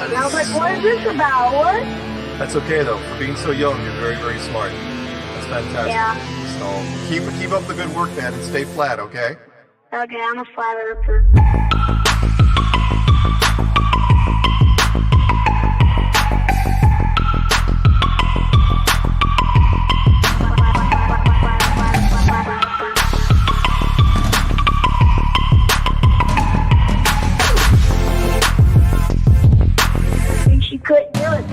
I was like, what is this about? What? That's okay, though. For being so young, you're very, very smart. That's fantastic. Yeah. So keep up the good work, man, and stay flat, okay? Okay, I'm a flat earther. She couldn't do it.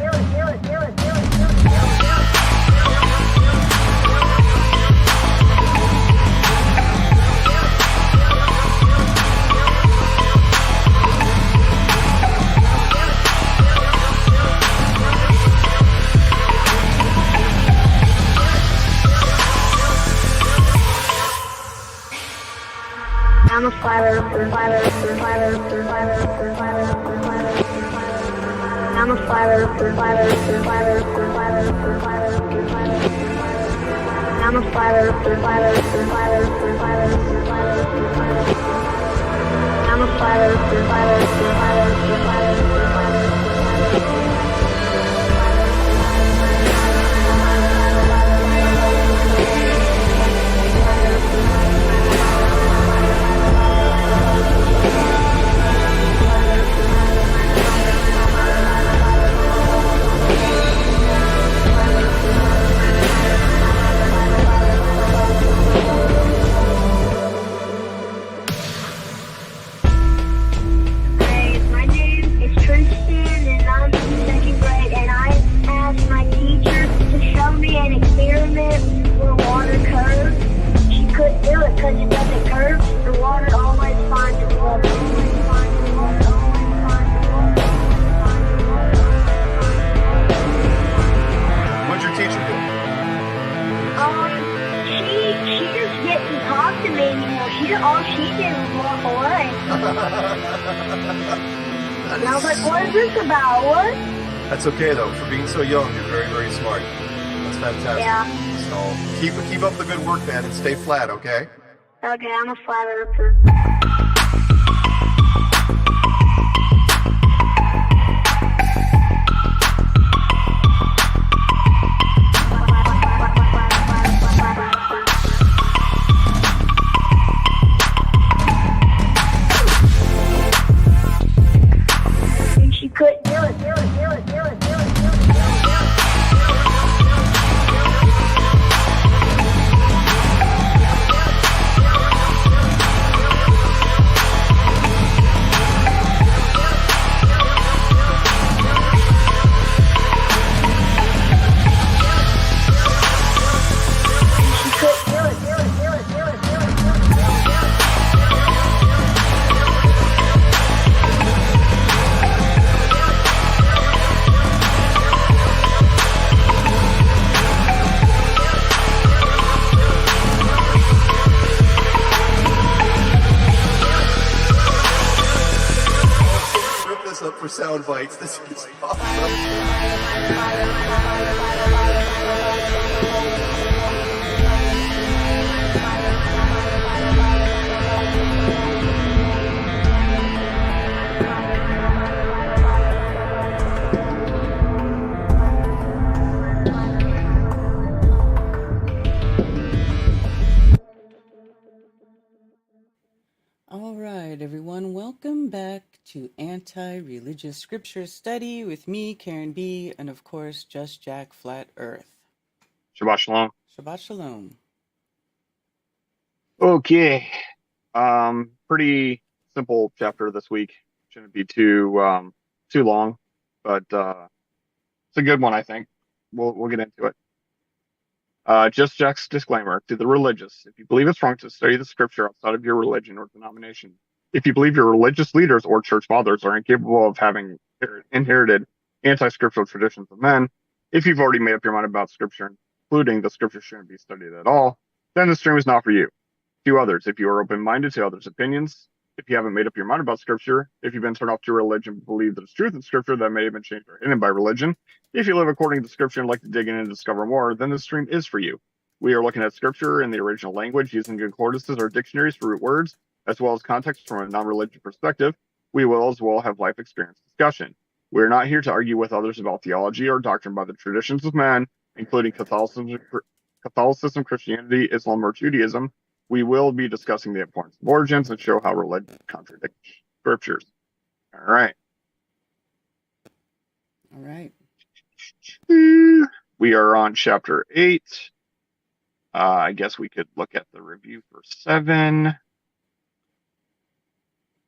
I'm a flat earther. I'm a flat earther. I'm a flat earther. I'm a flat And I was like, what is this about? What? That's okay, though. For being so young, you're very, very smart. That's fantastic. Yeah. So keep up the good work, man, and stay flat, okay? Okay, I'm a flat earther. Up for sound bites. This is awesome. All right, everyone, welcome back to Anti-Religious Scripture Study with me, Karen B., and of course, Just Jack Flat Earth. Shabbat Shalom. Shabbat Shalom. Okay. Pretty simple chapter this week. Shouldn't be too long, but it's a good one, I think. We'll get into it. Just Jack's disclaimer to the religious. If you believe it's wrong to study the scripture outside of your religion or denomination, if you believe your religious leaders or church fathers are incapable of having inherited anti-scriptural traditions of men, if you've already made up your mind about scripture, including the scripture shouldn't be studied at all, then the stream is not for you. To others, if you are open-minded to others' opinions, if you haven't made up your mind about scripture, if you've been turned off to religion, believe there's truth in scripture that may have been changed or hidden by religion, if you live according to scripture and like to dig in and discover more, then this stream is for you. We are looking at scripture in the original language using concordances or dictionaries for root words, as well as context from a non-religious perspective. We will as well have life experience discussion. We are not here to argue with others about theology or doctrine by the traditions of man, including Catholicism, Christianity, Islam, or Judaism. We will be discussing the importance of origins and show how religion contradicts scriptures. All right. All right. We are on chapter 8. I guess we could look at the review for 7. Let's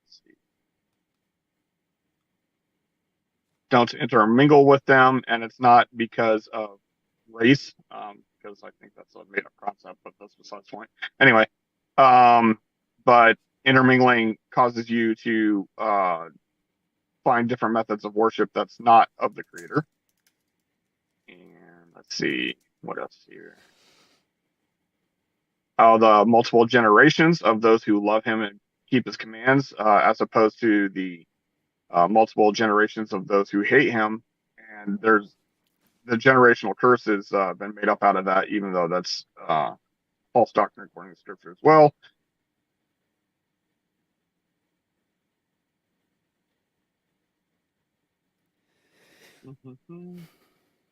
see. Don't intermingle with them, and it's not because of race, because I think that's a made-up concept, but that's besides the point. Anyway, but intermingling causes you to find different methods of worship that's not of the Creator. And let's see, what else here? The multiple generations of those who love Him and keep His commands, as opposed to the multiple generations of those who hate Him. And there's the generational curse has been made up out of that, even though that's false doctrine according to Scripture as well.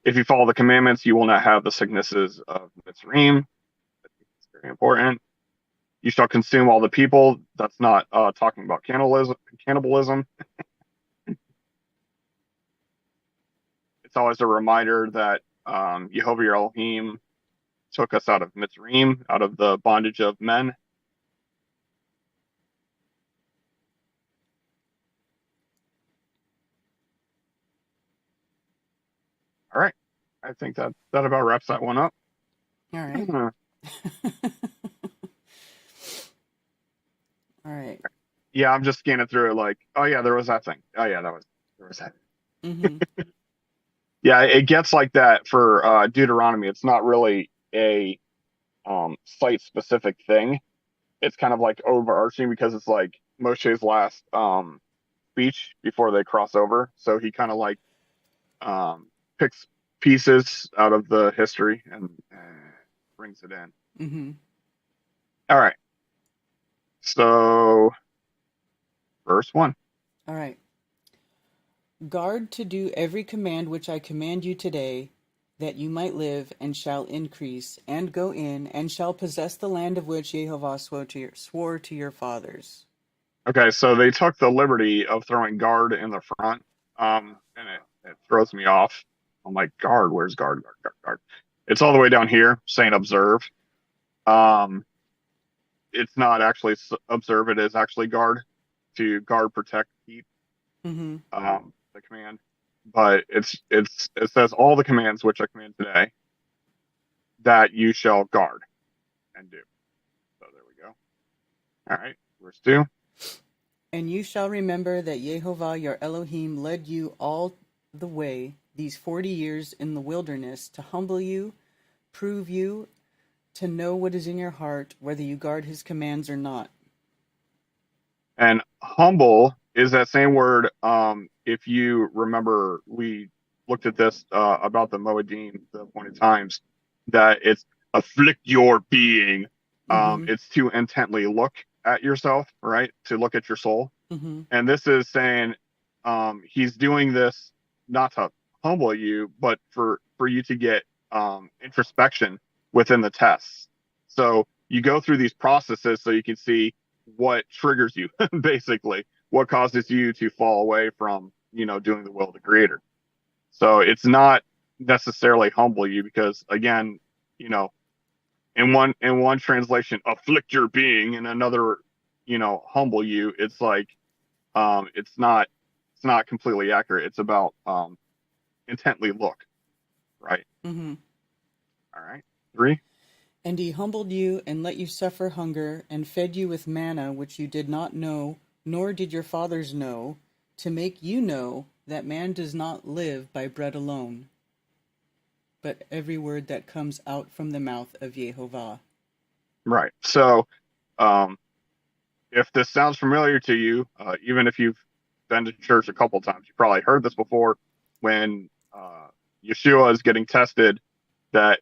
If you follow the commandments, you will not have the sicknesses of Mitzrayim. It's very important. You shall consume all the people. That's not talking about cannibalism. It's always a reminder that Yehovah your Elohim took us out of Mitzrayim, out of the bondage of men. All right. I think that about wraps that one up. All right. All right. Yeah, I'm just scanning through it like, oh yeah, there was that thing. Oh yeah, there was that. Mm-hmm. Yeah, it gets like that for Deuteronomy. It's not really a site-specific thing. It's kind of like overarching because it's like Moshe's last speech before they cross over. So he kind of like picks pieces out of the history and brings it in. Mm-hmm. All right. So, verse 1. All right. Guard to do every command which I command you today, that you might live and shall increase, and go in, and shall possess the land of which Jehovah swore to your fathers. Okay, so they took the liberty of throwing guard in the front, and it throws me off. I'm like, guard, where's guard? It's all the way down here saying observe. It's not actually observe, it is actually guard, to guard, protect, keep. Mm-hmm. The command, but it says all the commands which I command today that you shall guard and do. So there we go. All right, verse 2. And you shall remember that Jehovah your Elohim led you all the way these 40 years in the wilderness to humble you, prove you, to know what is in your heart, whether you guard his commands or not. And humble is that same word. If you remember, we looked at this about the Moedim the appointed times, that it's afflict your being. Mm-hmm. It's to intently look at yourself, right? To look at your soul. Mm-hmm. And this is saying he's doing this not to humble you, but for you to get introspection within the tests. So you go through these processes so you can see what triggers you, basically, what causes you to fall away from, doing the will of the Creator. So it's not necessarily humble you, because again, in one translation, afflict your being, and another, humble you. It's like, it's not completely accurate. It's about intently look, right? Mm-hmm. All right. 3. And he humbled you and let you suffer hunger and fed you with manna which you did not know, nor did your fathers know, to make you know that man does not live by bread alone, but every word that comes out from the mouth of Jehovah. Right. So, if this sounds familiar to you, even if you've been to church a couple times, you probably heard this before when Yeshua is getting tested, that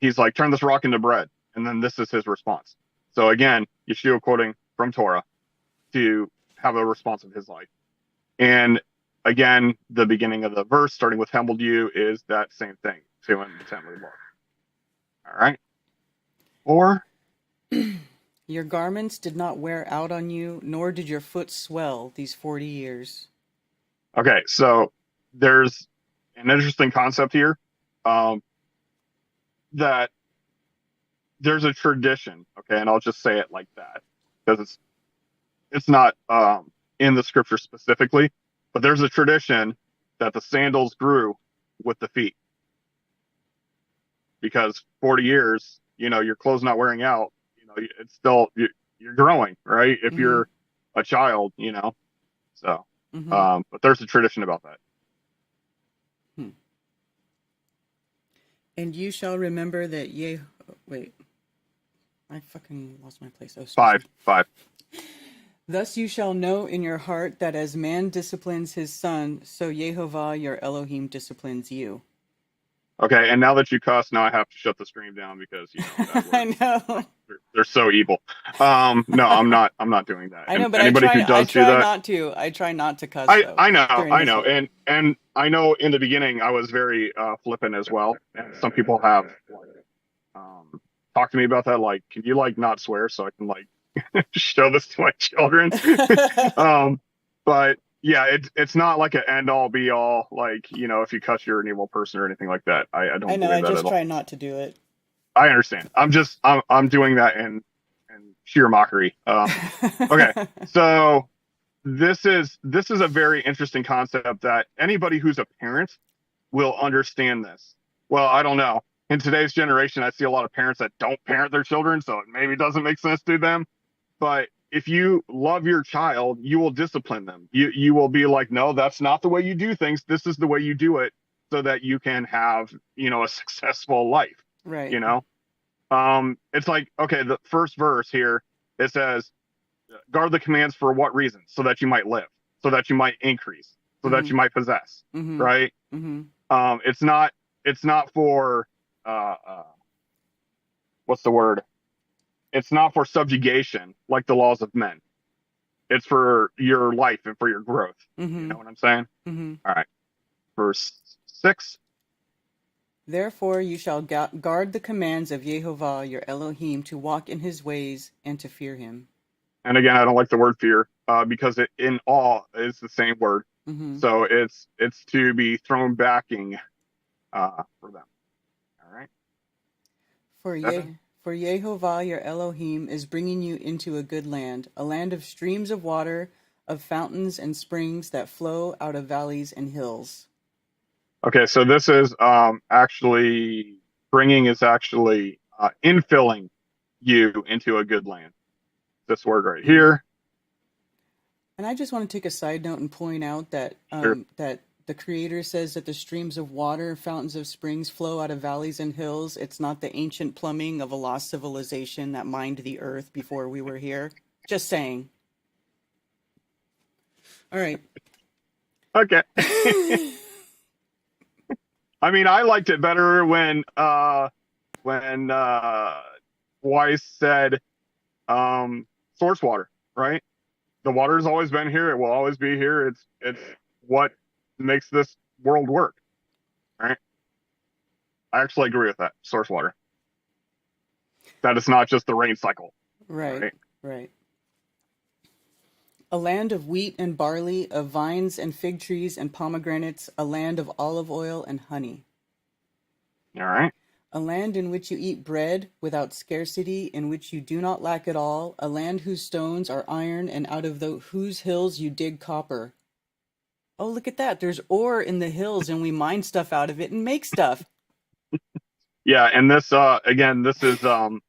he's like, turn this rock into bread. And then this is his response. So again, Yeshua quoting from Torah to have a response of his life. And again, the beginning of the verse, starting with humbled you, is that same thing. To him intently look. All right. 4. Your garments did not wear out on you, nor did your foot swell these 40 years. Okay, so there's an interesting concept here, that there's a tradition, okay, and I'll just say it like that because it's not in the scripture specifically, but there's a tradition that the sandals grew with the feet because 40 years, your clothes not wearing out, it's still you're growing, right? If you're a child, so. But there's a tradition about that. And you shall remember that wait, I fucking lost my place. Oh, 5. Thus you shall know in your heart that as man disciplines his son, so Jehovah your Elohim disciplines you. Okay, and now that you cuss, now I have to shut the stream down because that word, I know they're so evil. No, I'm not doing that. I know, but anybody I try, who does I try do that, not to. I try not to cuss. I know, and I know in the beginning I was very flippant as well, and some people have talked to me about that. Like, can you not swear so I can show this to my children? But yeah, it's not like an end all be all. If you cuss, you're an evil person or anything like that. I don't. I know. believe I that just at try all. not to do it. I understand. I'm doing that in sheer mockery. Okay, so this is a very interesting concept that anybody who's a parent will understand this. Well, I don't know. In today's generation, I see a lot of parents that don't parent their children, so it maybe doesn't make sense to them. But if you love your child, you will discipline them. You will be like, no, that's not the way you do things. This is the way you do it so that you can have, a successful life. Right. It's like, okay, the first verse here, it says, guard the commands for what reason? So that you might live, so that you might increase, so that you might possess, right? It's not for, what's the word? It's not for subjugation like the laws of men. It's for your life and for your growth. You know what I'm saying? All right. Verse 6. Therefore you shall guard the commands of Jehovah your Elohim to walk in his ways and to fear him. And again, I don't like the word fear because in awe is the same word. So it's to be thrown backing for them. All right. For Jehovah your Elohim is bringing you into a good land, a land of streams of water, of fountains and springs that flow out of valleys and hills. Okay, so this is actually infilling you into a good land. This word right here. And I just want to take a side note and point out that that the Creator says that the streams of water, fountains of springs flow out of valleys and hills. It's not the ancient plumbing of a lost civilization that mined the earth before we were here. Just saying. All right. Okay. I mean, I liked it better when Weiss said source water, right? The water's always been here. It will always be here. It's what makes this world work, right? I actually agree with that. Source water. That it's not just the rain cycle. Right. A land of wheat and barley, of vines and fig trees and pomegranates, a land of olive oil and honey. All right. A land in which you eat bread without scarcity, in which you do not lack at all, a land whose stones are iron, and out of whose hills you dig copper. Oh, look at that. There's ore in the hills, and we mine stuff out of it and make stuff. Yeah, and this again, this is Nachash.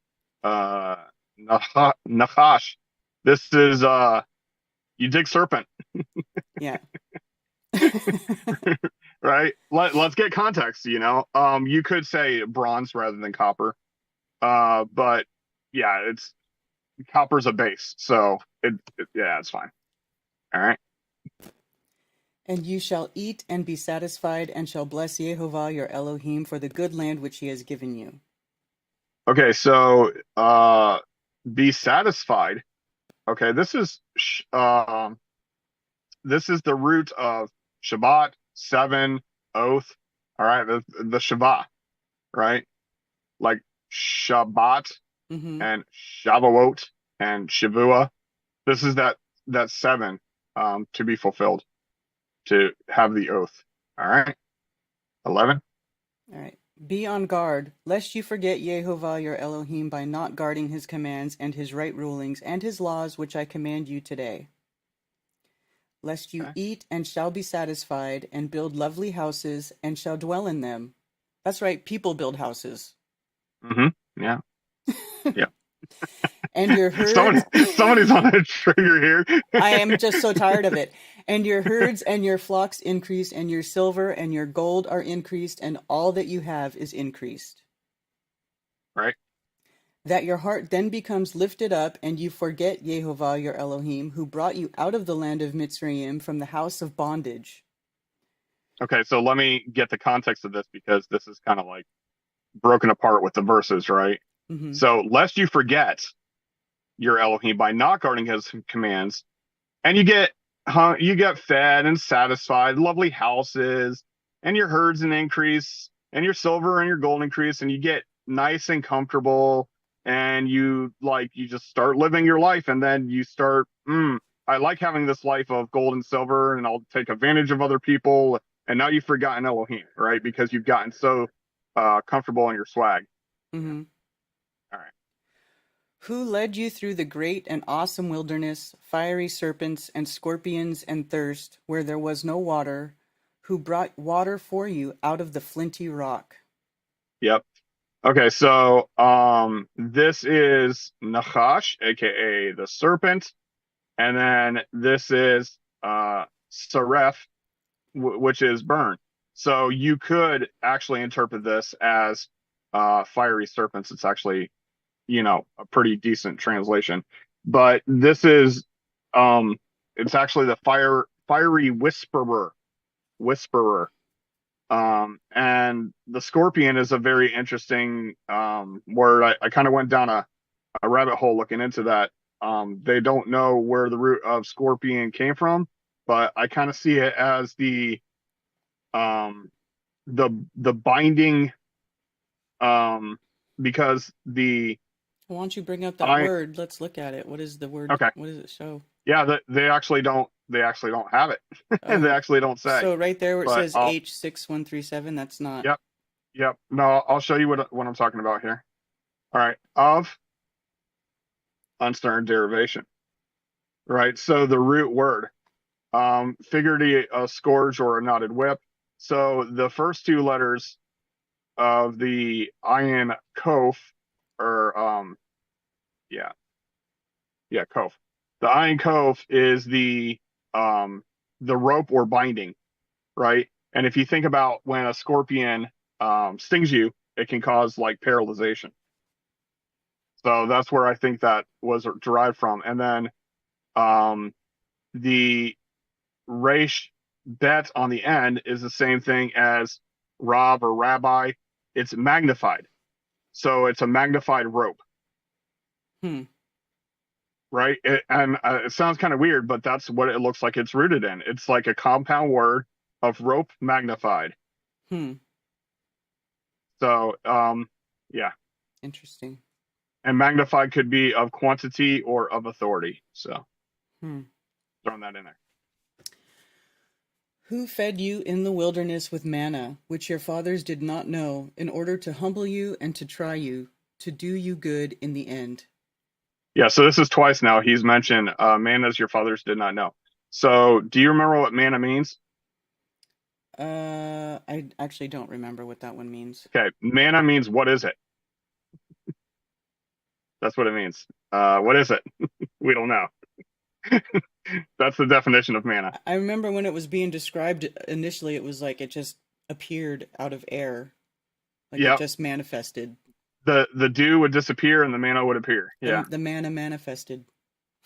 This is you dig serpent, Yeah. right? Let's get context, you know. You could say bronze rather than copper. But yeah, it's copper's a base, so yeah, it's fine. All right. And you shall eat and be satisfied, and shall bless Jehovah your Elohim for the good land which he has given you. Okay, so be satisfied. Okay, this is the root of Shabbat, seven, oath. All right, the Shabbat, right? Like Shabbat Mm-hmm. and Shavuot and Shavua. This is that seven to be fulfilled, to have the oath. All right, 11. All right. Be on guard, lest you forget Jehovah your Elohim by not guarding his commands and his right rulings and his laws which I command you today. Lest you Okay. eat and shall be satisfied, and build lovely houses and shall dwell in them. That's right, people build houses. Mm-hmm. Yeah. Yeah. And your herds, Somebody's on a trigger here. I am just so tired of it. And your herds and your flocks increase, and your silver and your gold are increased, and all that you have is increased. Right. That your heart then becomes lifted up, and you forget Jehovah your Elohim, who brought you out of the land of Mitzrayim from the house of bondage. Okay, so let me get the context of this, because this is kind of like broken apart with the verses, right? Mm-hmm. So, lest you forget your Elohim by not guarding his commands, and you get fed and satisfied, lovely houses, and your herds and increase, and your silver and your gold increase, and you get nice and comfortable, and you just start living your life, and then you start, I like having this life of gold and silver, and I'll take advantage of other people, and now you've forgotten Elohim, right? Because you've gotten so comfortable in your swag. Mm-hmm. All right. Who led you through the great and awesome wilderness, fiery serpents and scorpions and thirst, where there was no water, who brought water for you out of the flinty rock? Yep. Okay, so this is Nachash, aka the serpent, and then this is Saref, which is burn. So you could actually interpret this as fiery serpents. It's actually, a pretty decent translation. But this is it's actually the fiery whisperer. And the scorpion is a very interesting word. I kind of went down a rabbit hole looking into that. They don't know where the root of scorpion came from, but I kind of see it as um, the binding, because Why don't you bring up that I word? Let's look at it. What is the word? okay, What does it show? yeah, they actually don't have it. They actually don't say. So right there where it But says H6137, that's not. Yep. No, I'll show you what I'm talking about here. All right, of uncertain derivation. Right. So the root word, figuratively a scourge or a knotted whip. So the first two letters of the ayin kof, or kof. The ayin kof is the rope or binding, right? And if you think about when a scorpion stings you, it can cause like paralyzation. So that's where I think that was derived from. And then the resh bet on the end is the same thing as Rav or Rabbi. It's magnified. So it's a magnified rope. Right? And it sounds kind of weird, but that's what it looks like it's rooted in. It's like a compound word of rope magnified. So, yeah. Interesting. And magnified could be of quantity or of authority. So, throwing that in there. Who fed you in the wilderness with manna, which your fathers did not know, in order to humble you and to try you, to do you good in the end? Yeah, so this is twice now. He's mentioned manna as your fathers did not know. So do you remember what manna means? I actually don't remember what that one means. Okay, manna means what is it? That's what it means. What is it? We don't know. That's the definition of manna. I remember when it was being described initially, it was like it just appeared out of air, like it Yep. just manifested. The dew would disappear and the manna would appear. Yeah. The manna manifested.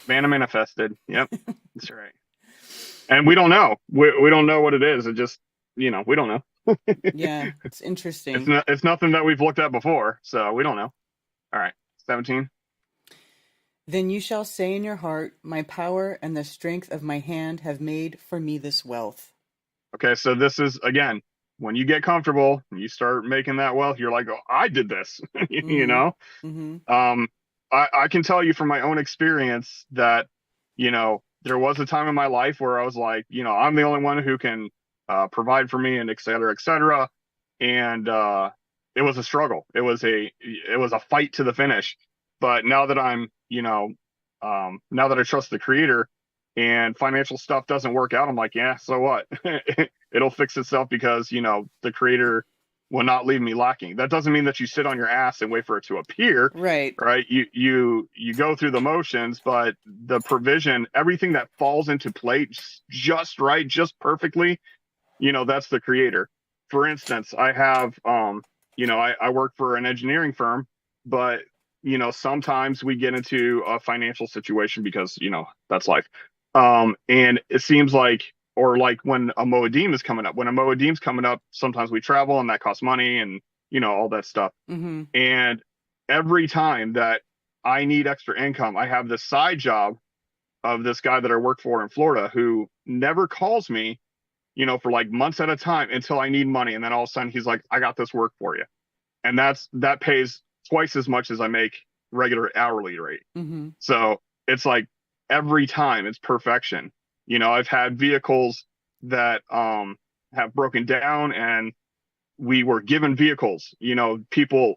Manna manifested. Yep. That's right. And we don't know. We don't know what it is. It just, we don't know. Yeah, it's interesting. It's nothing that we've looked at before, so we don't know. All right. 17. Then you shall say in your heart, my power and the strength of my hand have made for me this wealth. Okay, so this is again, when you get comfortable, you start making that wealth, you're like, oh, I did this. You Mm-hmm. know? Mm-hmm. I can tell you from my own experience that, there was a time in my life where I was like, I'm the only one who can provide for me and et cetera, et cetera. And it was a struggle. It was a fight to the finish. But now that now that I trust the creator and financial stuff doesn't work out, I'm like, yeah, so what? It'll fix itself because, the creator will not leave me lacking. That doesn't mean that you sit on your ass and wait for it to appear, Right. right? You go through the motions, but the provision, everything that falls into place just right, just perfectly, that's the creator. For instance, I have I work for an engineering firm, but sometimes we get into a financial situation because that's life. And it seems like, or like when a Moedim is coming up, when a Moedim's coming up, sometimes we travel and that costs money and all that stuff. Mm-hmm. And every time that I need extra income, I have this side job of this guy that I work for in Florida who never calls me, for like months at a time until I need money. And then all of a sudden he's like, I got this work for you. And that pays twice as much as I make regular hourly rate. Mm-hmm. So it's like every time it's perfection. I've had vehicles that have broken down and we were given vehicles. People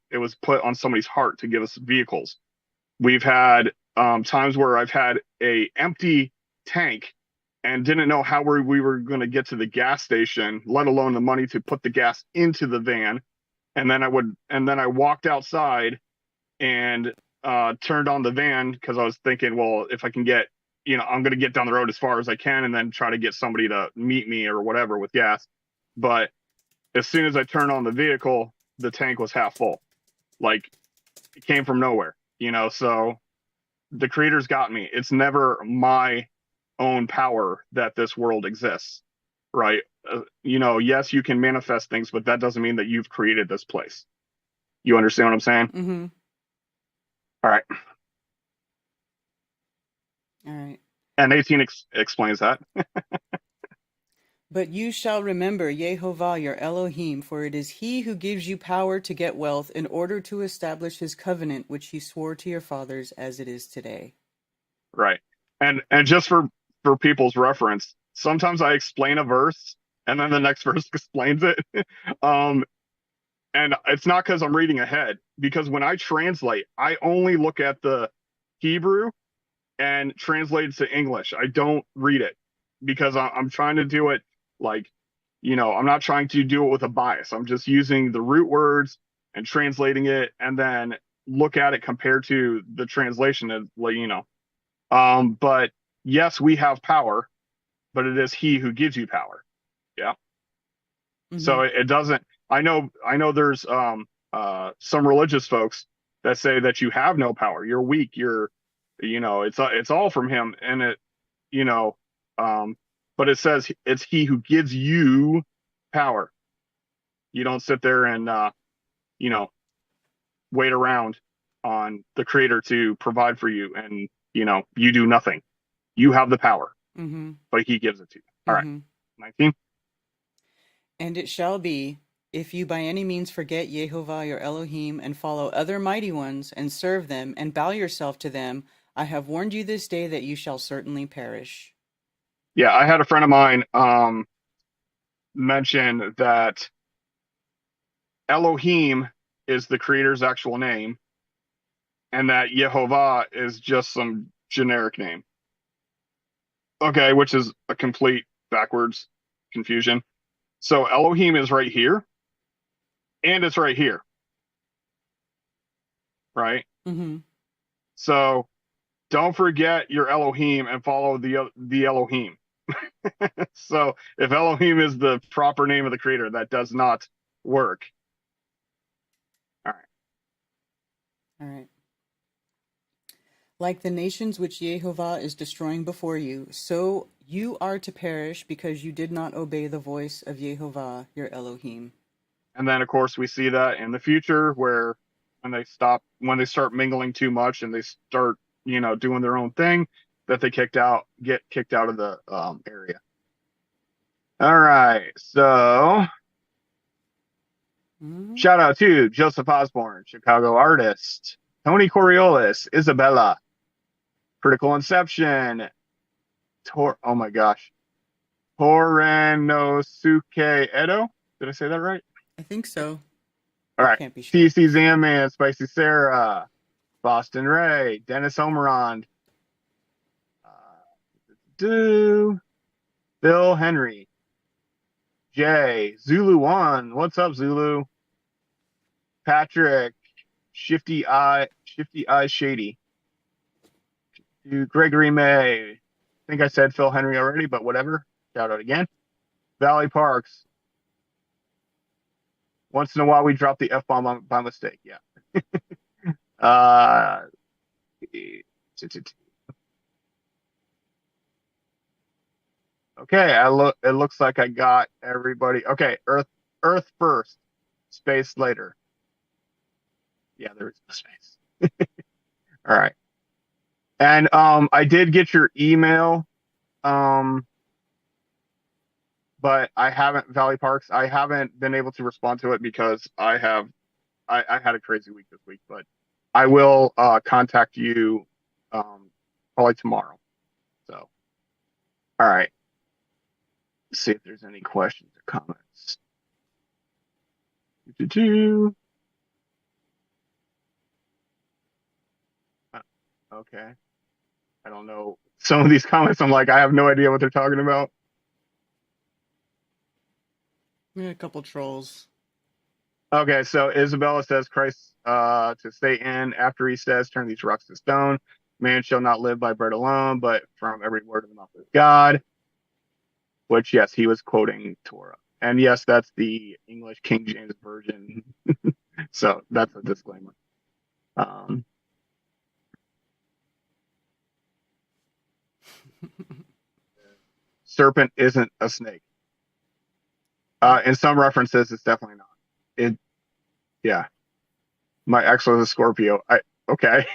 it was put on somebody's heart to give us vehicles. We've had times where I've had a empty tank and didn't know how we were going to get to the gas station, let alone the money to put the gas into the van. And then I walked outside and turned on the van because I was thinking, well, if I can get, I'm going to get down the road as far as I can and then try to get somebody to meet me or whatever with gas. But as soon as I turned on the vehicle, the tank was half full. Like it came from nowhere, so the creator's got me. It's never my own power that this world exists, right? Yes, you can manifest things, but that doesn't mean that you've created this place. You understand what I'm saying? Mm-hmm. All right. All right. And 18 explains that. But you shall remember Yehovah your Elohim, for it is he who gives you power to get wealth in order to establish his covenant, which he swore to your fathers as it is today. Right. And just for people's reference, sometimes I explain a verse and then the next verse explains it. And it's not because I'm reading ahead, because when I translate, I only look at the Hebrew and translate it to English. I don't read it because I'm trying to do it like, I'm not trying to do it with a bias. I'm just using the root words and translating it and then look at it compared to the translation of, but yes, we have power, but it is he who gives you power. Yeah. Mm-hmm. So it doesn't, I know there's some religious folks that say that you have no power. You're weak. It's all from him. And but it says it's he who gives you power. You don't sit there and, wait around on the creator to provide for you and, you do nothing. You have the power, Mm-hmm. but he gives it to you. All right. Mm-hmm. 19. And it shall be, if you by any means forget Yehovah your Elohim and follow other mighty ones and serve them and bow yourself to them, I have warned you this day that you shall certainly perish. Yeah, I had a friend of mine mention that Elohim is the creator's actual name and that Yehovah is just some generic name. Okay, which is a complete backwards confusion. So Elohim is right here, and it's right here, right? Mm-hmm. So don't forget your Elohim and follow the Elohim. So if Elohim is the proper name of the creator, that does not work. All right. All right. Like the nations which Jehovah is destroying before you, so you are to perish because you did not obey the voice of Jehovah your Elohim. And then of course we see that in the future where when they start mingling too much and they start, doing their own thing, that they get kicked out of the area. All right. So Mm-hmm. shout out to Joseph Osborne, Chicago artist, Tony Coriolis, Isabella, Critical Inception, oh my gosh, Torenosuke Edo. Did I say that right? I think so. All right. Can't be sure. TC Zamman, Spicy Sarah, Boston Ray, Dennis Omeron, Bill Henry, Jay, Zulu One. What's up, Zulu? Patrick, Shifty Eye Shady. To Gregory May. I think I said Phil Henry already, but whatever. Shout out again. Valley Parks. Once in a while, we drop the F bomb by mistake. Yeah. Okay. It looks like I got everybody. Okay. Earth first, space later. Yeah, there is no space. All right. And I did get your email. But I haven't Valley Parks. I haven't been able to respond to it because I had a crazy week this week, but I will contact you probably tomorrow. So, all right. Let's see if there's any questions or comments. Okay. I don't know. Some of these comments, I'm like, I have no idea what they're talking about. We had a couple trolls. Okay, so Isabella says Christ to stay in after he says, turn these rocks to stone. Man shall not live by bread alone, but from every word of the mouth of God. Which, yes, he was quoting Torah. And yes, that's the English King James Version. So that's a disclaimer. Serpent isn't a snake. In some references, it's definitely not. Yeah. My ex was a Scorpio. Okay.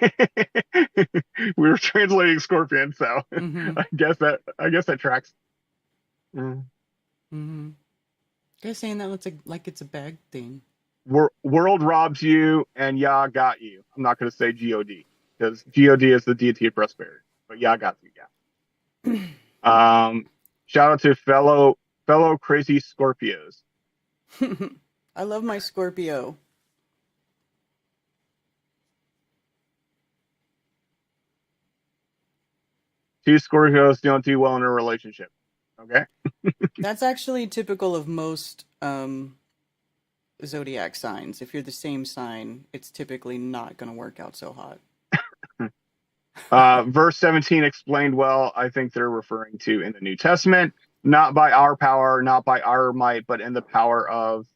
We were translating Scorpion, so Mm-hmm. I guess that tracks. Mm-hmm. Guys saying that looks like it's a bag thing. World robs you and Yah got you. I'm not going to say God because God is the deity of prosperity, but Yah got you. Yeah. Shout out to fellow crazy Scorpios. I love my Scorpio. Two Scorpios don't do well in a relationship. Okay. That's actually typical of most zodiac signs. If you're the same sign, it's typically not going to work out so hot. Verse 17 explained well. I think they're referring to in the New Testament, not by our power, not by our might, but in the power of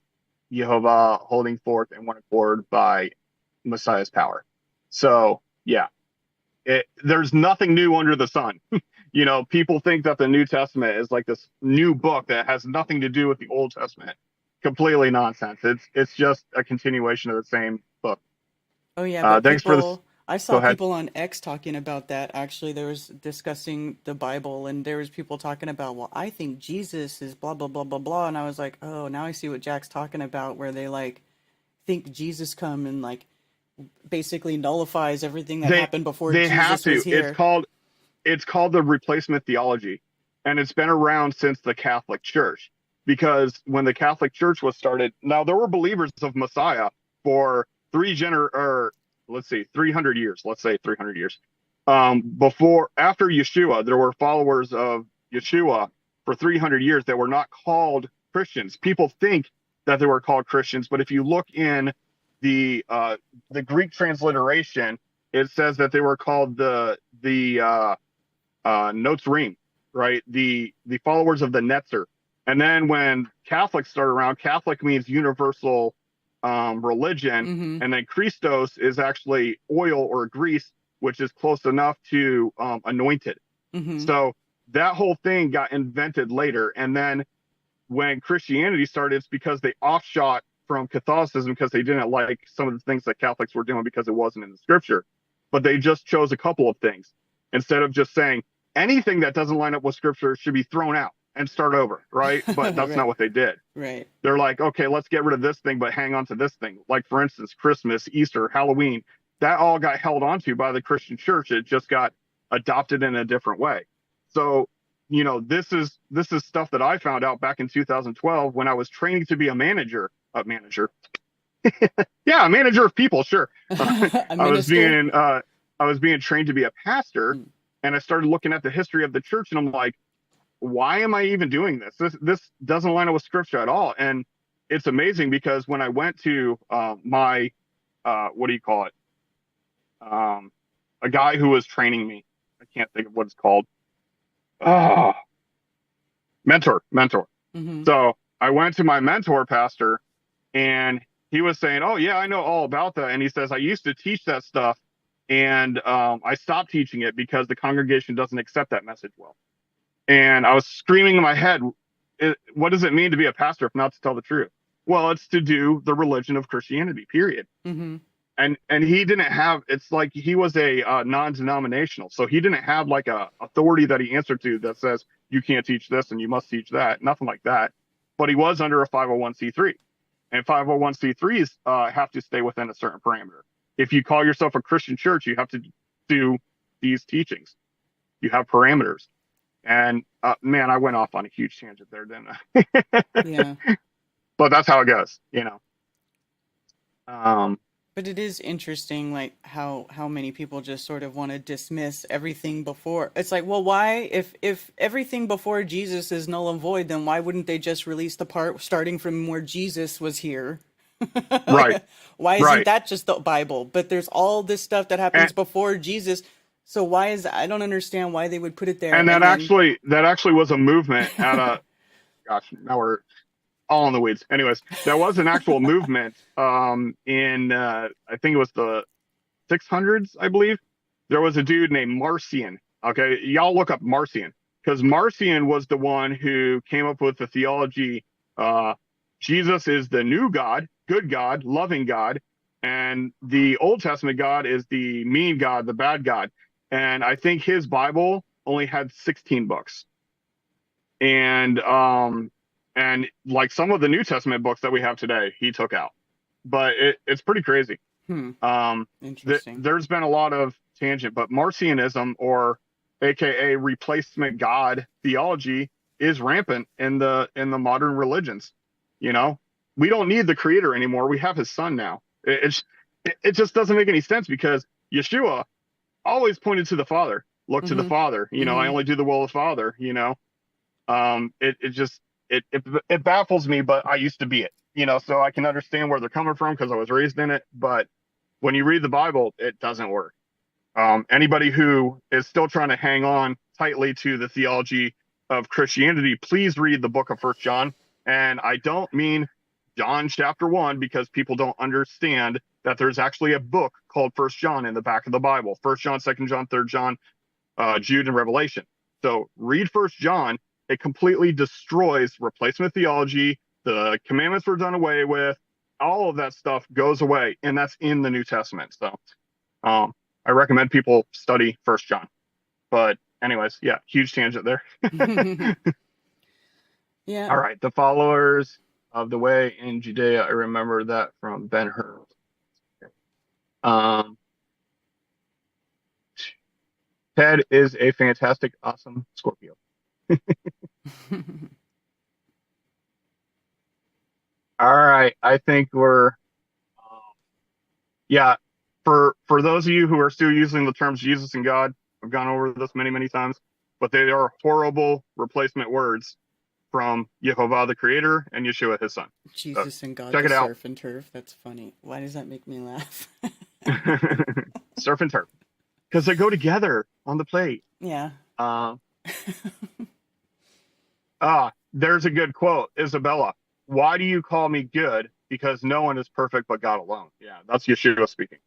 Jehovah holding forth in one accord by Messiah's power. So yeah, there's nothing new under the sun. People think that the New Testament is like this new book that has nothing to do with the Old Testament. Completely nonsense. It's just a continuation of the same book. Oh yeah, but thanks for this. I Go saw ahead. people on X talking about that. Actually, there was discussing the Bible, and there was people talking about, well, I think Jesus is blah blah blah blah blah, and I was like, oh, now I see what Jack's talking about, where they like think Jesus come and like basically nullifies everything that happened before They have Jesus to. was here. It's called the replacement theology, and it's been around since the Catholic Church. Because when the Catholic Church was started, now there were believers of Messiah for 300 years. Let's say 300 years. After Yeshua, there were followers of Yeshua for 300 years that were not called Christians. People think that they were called Christians, but if you look in the Greek transliteration, it says that they were called the Notzrim, right? The followers of the Netzer. And then when Catholics start around, Catholic means universal religion, Mm-hmm. and then Christos is actually oil or grease, which is close enough to anointed. Mm-hmm. So that whole thing got invented later. And then when Christianity started, it's because they offshot from Catholicism because they didn't like some of the things that Catholics were doing because it wasn't in the scripture. But they just chose a couple of things instead of just saying anything that doesn't line up with scripture should be thrown out and start over, right? But that's Right. not what they did. Right. They're like, okay, let's get rid of this thing, but hang on to this thing. Like, for instance, Christmas, Easter, Halloween, that all got held onto by the Christian church. It just got adopted in a different way. So, you know, this is stuff that I found out back in 2012 when I was training to be a manager. Yeah, a manager of people, sure. A I was minister? being trained to be a pastor, Mm. and I started looking at the history of the church, and I'm like, why am I even doing this? This doesn't line up with scripture at all. And it's amazing because when I went to my what do you call it? A guy who was training me, I can't think of what it's called. Oh, mentor. Mm-hmm. So I went to my mentor pastor, and he was saying, "Oh yeah, I know all about that." And he says, "I used to teach that stuff, and I stopped teaching it because the congregation doesn't accept that message well." And I was screaming in my head, "What does it mean to be a pastor if not to tell the truth?" Well, it's to do the religion of Christianity, period. Mm-hmm. And he didn't have. It's like he was a non-denominational, so he didn't have like a authority that he answered to that says you can't teach this and you must teach that. Nothing like that. But he was under a 501c3. And 501c3s have to stay within a certain parameter. If you call yourself a Christian church, you have to do these teachings. You have parameters. And man, I went off on a huge tangent there, didn't I? Yeah. But that's how it goes, you know. But it is interesting, like how many people just sort of want to dismiss everything before. It's like, well, why, if everything before Jesus is null and void, then why wouldn't they just release the part starting from where Jesus was here? Right, Why isn't right. that just the Bible? But there's all this stuff that happens And before Jesus. So why is I don't understand why they would put it there and and then that actually was a movement at a gosh, now we're all in the weeds. Anyways, there was an actual movement in I think it was the 600s, I believe. There was a dude named Marcion. Okay, y'all look up Marcion because Marcion was the one who came up with the theology. Jesus is the new God, good God, loving God, and the Old Testament God is the mean God, the bad God. And I think his Bible only had 16 books. And like some of the New Testament books that we have today, he took out. But it's pretty crazy. interesting. There's been a lot of tangent, but Marcionism, or AKA replacement God theology, is rampant in the modern religions. You know, we don't need the creator anymore. We have his son now. It just doesn't make any sense because Yeshua always pointed to the Father. Look to the Mm-hmm. Father. You know, I Mm-hmm. only do the will of the Father. You know, it baffles me, but I used to be it. You know, so I can understand where they're coming from because I was raised in it. But when you read the Bible, it doesn't work. Anybody who is still trying to hang on tightly to the theology of Christianity, please read the book of First John. And I don't mean John chapter 1 because people don't understand that there's actually a book called First John in the back of the Bible. First John, Second John, Third John, Jude, and Revelation. So read First John. It completely destroys replacement theology. The commandments were done away with. All of that stuff goes away, and that's in the New Testament. So I recommend people study First John. But anyways, yeah, huge tangent there. Yeah. All right, the followers of the way in Judea. I remember that from Ben Hur. Ted is a fantastic, awesome Scorpio. All right, I think we're yeah. For those of you who are still using the terms Jesus and God, I've gone over this many times, but they are horrible replacement words. from Yehovah the Creator and Yeshua His Son. Jesus and God, check the it out. surf and turf. That's funny. Why does that make me laugh? Surf and turf, because they go together on the plate. Yeah. There's a good quote, Isabella. Why do you call me good? Because no one is perfect but God alone. Yeah, that's Yeshua speaking.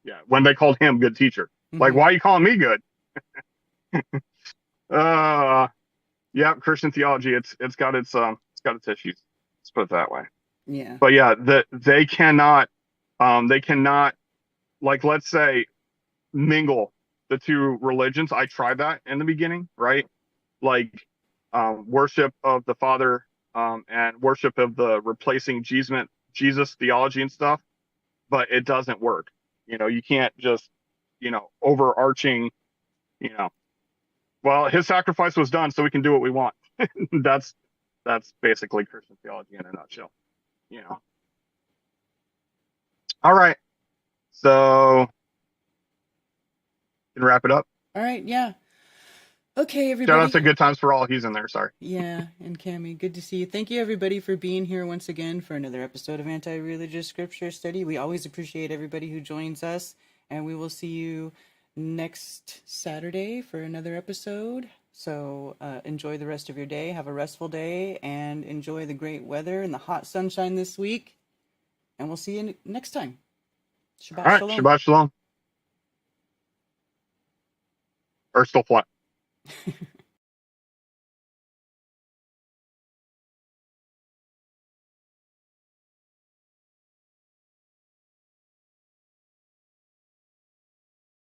Yeah, when they called him good teacher. Like, why are you calling me good? Yeah, Christian theology. It's got its issues. Let's put it that way. Yeah. But yeah, they cannot, like, let's say, mingle the two religions. I tried that in the beginning, right? Like, worship of the Father, and worship of the replacing Jesus theology and stuff, but it doesn't work. You can't just, overarching, well, his sacrifice was done, so we can do what we want. That's basically Christian theology in a nutshell. All right, so can wrap it up. All right. Yeah. Okay, Shout everybody. out to Good Times for All. He's in there. Sorry. Yeah, and Cami, good to see you. Thank you, everybody, for being here once again for another episode of Anti-Religious Scripture Study. We always appreciate everybody who joins us, and we will see you next Saturday for another episode. So enjoy the rest of your day. Have a restful day, and enjoy the great weather and the hot sunshine this week. And we'll see you next time. Shabbat All right, shalom. Shabbat Shalom. Or still flat.